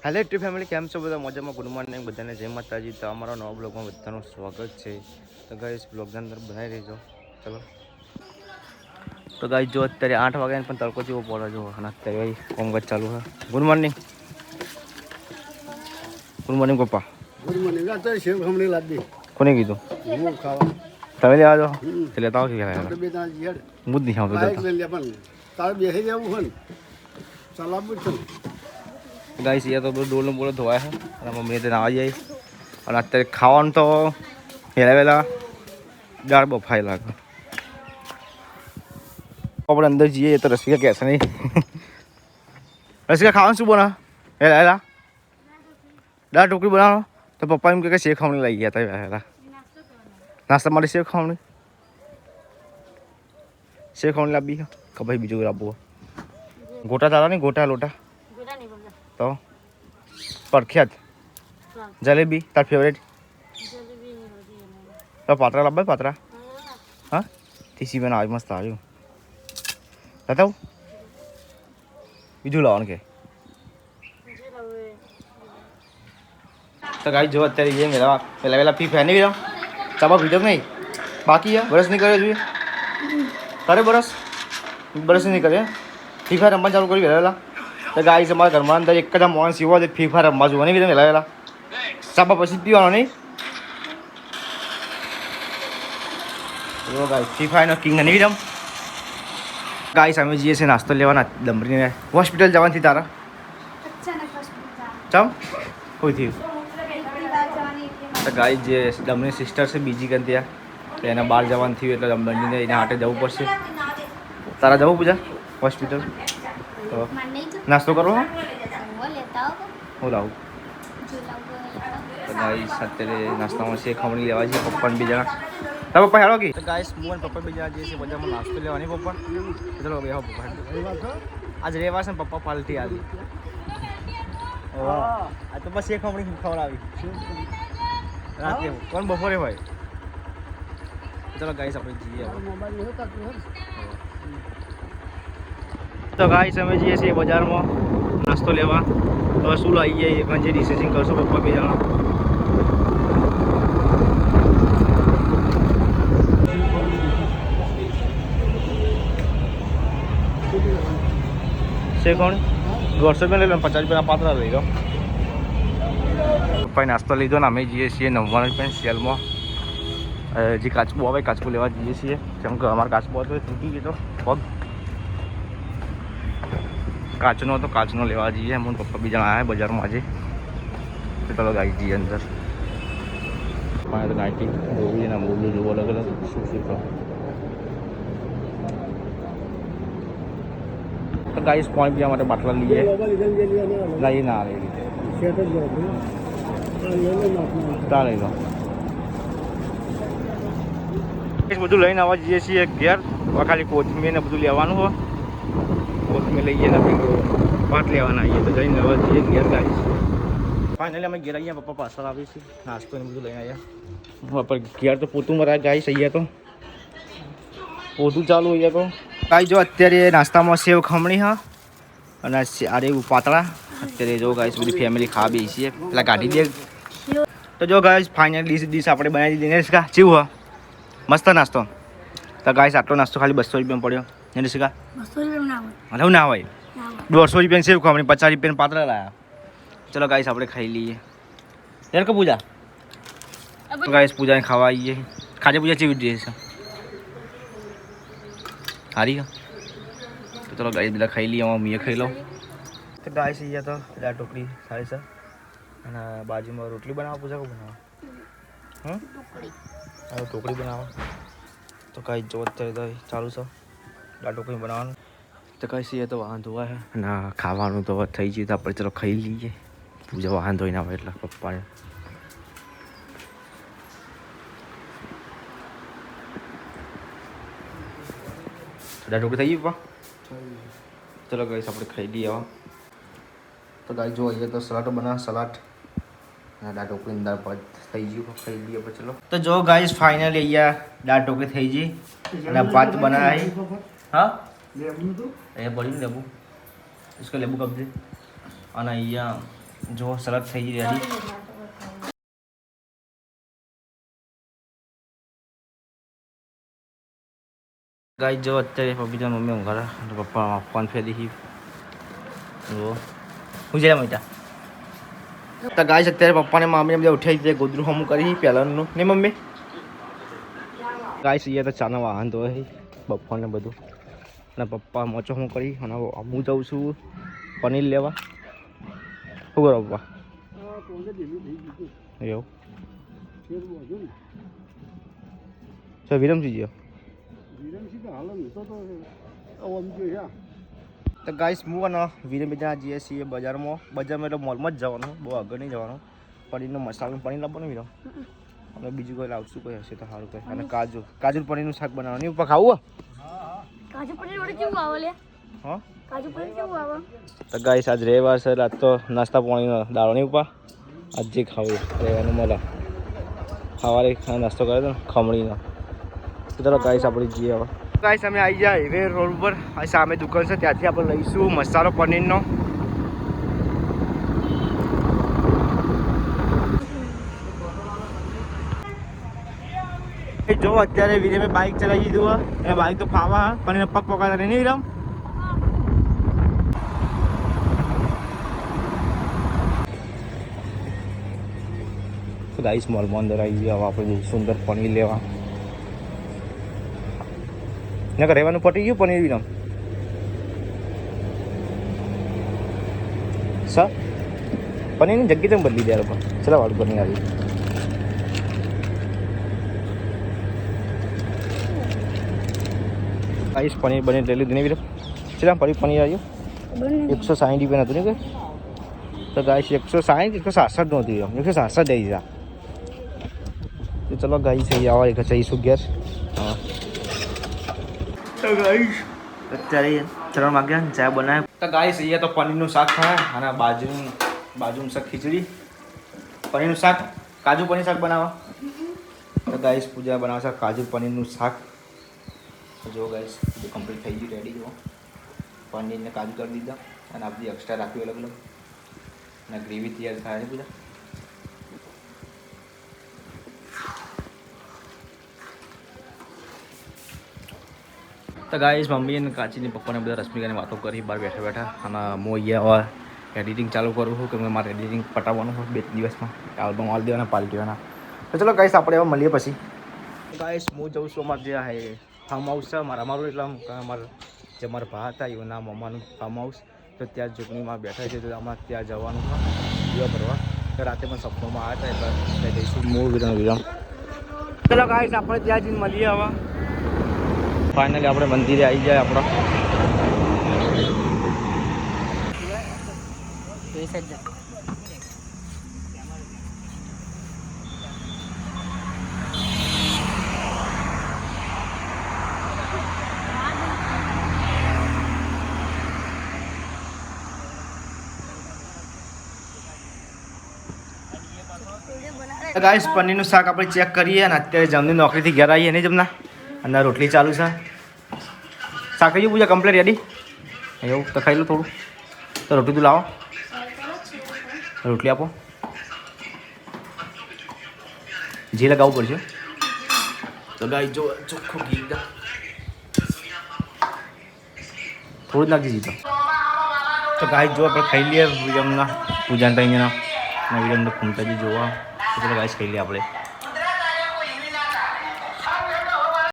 Hello tree family, કેમ છો બધા? મજામાં? ગુડ મોર્નિંગ બધાને, જય માતાજી. તો અમારા નવા બ્લોગમાં બધાનું સ્વાગત છે. તો ગાઈસ બ્લોગની અંદર બનાવી રહીજો. ચલો તો ગાઈસ જો અત્યારે 8 વાગ્યા પણ તડકો જેવો પડે જો, અને અત્યારે કોમકાજ ચાલુ છે. Good morning. ગુડ મોર્નિંગ પપ્પા. Good morning. અત્યારે સેવ ખમણી લાદી. કોને કીધું? હું ખાવા તમે લેવા દો તો લેતા આવો. બે ત્રણ જીડ હું જ નહીં આવતો. બાઈક લઈ લે પણ તારે બેસી જવું હોય ને ચલાવવું જ છે ને. ગાઈસ એ તો ડોલનો બોલો ધોવાય છે અને મમ્મીને તેને આવી જાય. અને અત્યારે ખાવાનું તો વહેલા દાળ બફાઈ લાગે. આપણે અંદર જઈએ તો રસિકા કહેશે નહીં. રસિકા ખાવાનું શું બના? વહેલા દાળ ઢોકળી બનાવો. તો પપ્પા એમ કે સેવ ખમણી લઈ ગયા હતા વહેલા નાસ્તા માટે. સેવ ખમણી લાવી કે ભાઈ બીજું લાવવું? ગોટા ચાલે નહીં? ગોટા લોટા તો પ્રખ્યાત જલેબી તાર ફેવરેટ. તો પાત્રા લાવવા? પાત્રા હા ટીસી બનાવ મસ્ત આવ્યું. બતાવું બીજું લાવવાનું કે? તો ગાઈ જો અત્યારે જે પહેલા ફી ફેર નહીં ચાબા પીધો નહીં બાકી બરસ નહીં કરે જોઈએ. કરે બરસ નહીં કરે. ફ્રી ફાયર રમવા ચાલુ કરી વહેલા. તો ગાઈસ અમારા ઘરમાં અંદર એક જ મોહન સીવો ફ્રી ફાયર રમવા જોવા નહીં વહેલા ચાબા પછી પીવાનો નહીં. ગાઈસ ફ્રી ફાયરનો કિંગ નહીં રમ. ગાઈસ અમે જઈએ છીએ નાસ્તો લેવાના ડમરીને. હોસ્પિટલ જવાથી તારા ચમ કોઈ થયું? તો ગાઈસ જે ડમરી સિસ્ટર છે બીજી કંઈ ત્યાં તો એને બહાર જવાનું થયું એટલે ડમરીને એને હાટે જવું પડશે. તારા જવું પૂજા હોસ્પિટલ? તો નાસ્તો કરો હું લાવું. તો ગાઈસ અત્યારે નાસ્તામાં છે ખમણી લેવા છે પપ્પાને બીજા. તારા પપ્પા હેડો કે? તો ગાઈસ હું અને પપ્પા બીજા જઈએ છીએ બજારમાં નાસ્તો લેવાની. પપ્પા ચલો બેહો પપ્પા. આજ રેવા છે ને પપ્પા પાલટી આવી. આ તો બસ એ ખમણી ખવડાવી રાતે. કોણ બપોરે હોય? ચલો ગાઈસ આપણે જઈએ. તો ગાઈસ અમે જઈએ છીએ બજારમાં નાસ્તો લેવા. તો શું લઈ જઈએ એ જે ડિસિઝન કરશો પપ્પા બે જણા. છે કોણ? 150 રૂપિયા લઈ લો, 50 રૂપિયા પાત્રા લઈ લો. પપ્પાએ નાસ્તો લીધો ને અમે જઈએ છીએ 99 રૂપિયા સેલમાં. જે કાચબો આવે કાચબો લેવા જઈએ છીએ. કેમ કે અમારો કાચબો હતો તૂટી ગયો પગ કાચનો હતો. કાચનો લેવા જઈએ. હું પપ્પા બીજા આવ્યા બજારમાં આજે. તો ચલો ગાઈ જઈએ અંદર. મારે તો નાઇટી બોલી ના બોલું જોવું અલગ અલગ શું શીખો. તો ગાઈસ પાણી પીવા માટે બાટલા લઈએ. લઈ ના લઈ તા લઈ લો. બધું લઈને આવવા જઈએ છીએ ઘેર. ખાલી કોથમીર ને બધું લેવાનું હોય. કોથમીર લઈએ ને ભાત લેવાના આવીએ. તો જઈને આવવા જઈએ ઘેર. ગાઈસ ફાઇનલી અમે ઘેર આવીએ. પપ્પા પાછળ આવીએ છીએ. નાસ્તો ને બધું લઈને આવ્યા. પર ઘેર તો પોતું મરાય ગાઈસ. અહીંયા તો પોતું ચાલુ અહીંયા તો. ગાઈસ જો અત્યારે નાસ્તામાં સેવ ખમણી હા અને અરે એવું પાતળા. અત્યારે જો ગાઈસ બધી ફેમિલી ખાવા બેસી છીએ. પેલા કાઢી દે. તો જો ગાઈસ ફાઇનલ ડીશ આપણે બનાવી દીધી. નિશિકા ચેવું હા? મસ્ત નાસ્તો. તો ગાઈસ આટલો નાસ્તો ખાલી 200 રૂપિયામાં પડ્યો. નિશિકા 200 રૂપિયા ના હોય. 150 રૂપિયાની સેવ ખમણી, 50 રૂપિયાની પાતળા લાયા. ચલો ગાઈસ આપણે ખાઈ લઈએ. યાર કે પૂજા? તો ગાઈસ પૂજાને ખાવા આવીએ. ખાજે પૂજા ચેવી ડ્રેસ છે? સારી તો ચલો ગાઈસ બધા ખાઈ લઈએ. મેં ખાઈ લઉં. તો ગાઈસ અહીંયા તો દાળ ઢોકળી સારી છે અને બાજુમાં રોટલી બનાવવા પૂજા બનાવો. ઢોકળી બનાવો. તો ગાઈસ જો અત્યારે તો ચાલુ છે દાળ ઢોકળી બનાવવાનું. તો ગાઈસ એ તો વાહન ધોવાય અને ખાવાનું તો થઈ ગયું. તો આપણે ચલો ખાઈ લઈએ. પૂજા વાહન ધોઈને આવે એટલે પપ્પાને. દાળ ઢોકળી થઈ ગઈ પપ્પા? ચલો ગાઈસ આપણે ખાઈ લઈએ હવે. તો ગાઈસ જો અહીંયા તો સલાડ બનાવે. સલાડ અને દાળ ઢોકળી દાળ ભાત થઈ ગયું. ખાઈ લઈએ પછી. ચલો તો જો ગાઈસ ફાઇનલી અહીંયા દાળ ઢોકળી થઈ ગઈ અને ભાત બનાવી. હા એ પડી લેબુ इसका लेबू कब दे आना જો સરસ થઈ ગઈ રેડી. ગાઈસ જો અત્યારે પપ્પીના મમ્મી ઊંઘાડા અને પપ્પા ફોન ફેરી જો હું જરા મજા. તો ગાઈસ અત્યારે પપ્પાને મમ્મીને બધા ઉઠાઈ દે ગોદરું હમું કરી પહેલાંનું ને મમ્મી. ગાઈસ અહીંયા તો ચાના વાહન તો બપ્પાને બધું અને પપ્પા મોચો હું કરી અને હું જાઉં છું પનીર લેવા. શું કરો પપ્પા? એવું તો વિરમજી ગયો. તો ગાઈસ હું અને વિરમ બધા જઈએ છીએ બજારમાં એટલે મોલમાં જ જવાનું, બહુ આગળ નહીં જવાનું. પનીરનો મસાલો પનીર લાવવાનું વિરમ અને બીજું કોઈ લાવશું કોઈ હશે તો સારું કંઈ. અને કાજુ પનીરનું શાક બનાવવાનું ઉપર ખાવું. કાજુ પનીર વડે કેવું આવે લે? હા કાજુ પનીર કેવું આવે? તો ગાઈસ આજ રવિવાર છે, રાત તો નાસ્તા પાણીનો દાળો નહીં ઉપર આજ જે ખાવું રહેવાનું મળે. સવારે નાસ્તો કર્યો હતો ને ખમણીનો. તો ચાલો ગાઈસ આપણે જઈએ હવે. ગાઈસ અમે આવી ગયા હાઈવે રોડ ઉપર, સામે દુકાન છે ત્યાંથી આપણે લઈશું મસાલો પનીરનો. જો અત્યારે વિરમે બાઇક ચલાવી દીધું એ બાઇક તો ફાવા પણ પગ પકડતા નહીં વિરમ. ગાઈસ મોલમાં અંદર આવી ગયા. આપણે સુંદર પનીર લેવા નકર રહેવાનું પટી ગયું પનીર વિરમ. સર પનીરની જગ્યા તમે બદલી દે લોકો ચલા વાળું પનીર આવી. ગાઈસ પનીર બની લઈ લીધું નહીં વિરમ. ચલા પનીર આવ્યું 160 રૂપિયા હતું ને કે. તો ગાઈસ 160 167 નહોતી વિરમ, 167 દઈ દીધા. તો ચલો ગાઈસ અહીં આવા એક જઈશું ઘેર. હા તો ગાઈસ અત્યારે 3 વાગ્યા ચા બનાવે. તો ગાઈસ અહીંયા તો પનીરનું શાક ખાય અને બાજુનું શાક ખીચડી. પનીરનું શાક કાજુ પનીર શાક બનાવવા. તો ગાઈસ પૂજા બનાવશે કાજુ પનીરનું શાક. જો ગાઈસ બધું કમ્પ્લીટ થઈ ગયું રેડી. જો પનીરને કાજુ કરી દીધા અને આ બધી એક્સ્ટ્રા રાખ્યું અલગ અલગ અને ગ્રેવી તૈયાર થાય છે બધા. તો ગાઈસ મમ્મી અને કાચીની પપ્પાને બધા રશ્મિકાની વાતો કરી બહાર બેઠા બેઠા. અને હું અહીંયા એડિટિંગ ચાલુ કરું છું કેમ કે મારે એડિટિંગ પટાવવાનું હોય 2 દિવસમાં. આલ્બમ આલ દેવાના પાલી દેવાના. તો ચલો ગાઈસ આપણે હવે મળીએ પછી. ગાઈસ હું જઉં છું અમારે જે ફાર્મ હાઉસ છે અમારું એટલે જે મારા ભા હતા એના મમ્માનું ફાર્મ હાઉસ. તો ત્યાં ઝૂંપડીમાં બેઠા છે તો અમારે ત્યાં જવાનું છે દીવા ભરવા. તો રાતે પણ સપનોમાં આવ્યા હતા એટલે ત્યાં જઈશું હું વિરામ. ચલો ગાઈસ આપણે ત્યાં જઈને મળીએ હવે. ફાઇનલી આપણે મંદિરે આવી જાય આપણો. ગાઈસ પનીરનું શાક આપણે ચેક કરીએ અને અત્યારે જમની નોકરીથી ઘેર આવીએ નહીં જમના. અંદર રોટલી ચાલુ છે. શાક થઈ ગયું પૂજા કમ્પ્લીટ રેડી. એવું તો ખાઈ લો થોડું. તો રોટલી તું લાવો, રોટલી આપો. ઘી લગાવવું પડશે. તો ગાઈસ જો ચોખ્ખું ઘી થોડું જ નાખી દીધું. તો ગાઈસ જો આપણે ખાઈ લઈએ વિરમના પૂજાના ટાઈમના વિરમને ઘૂમતાજી જોવા. તો ચલો ગાઈસ ખાઈ લઈએ આપણે.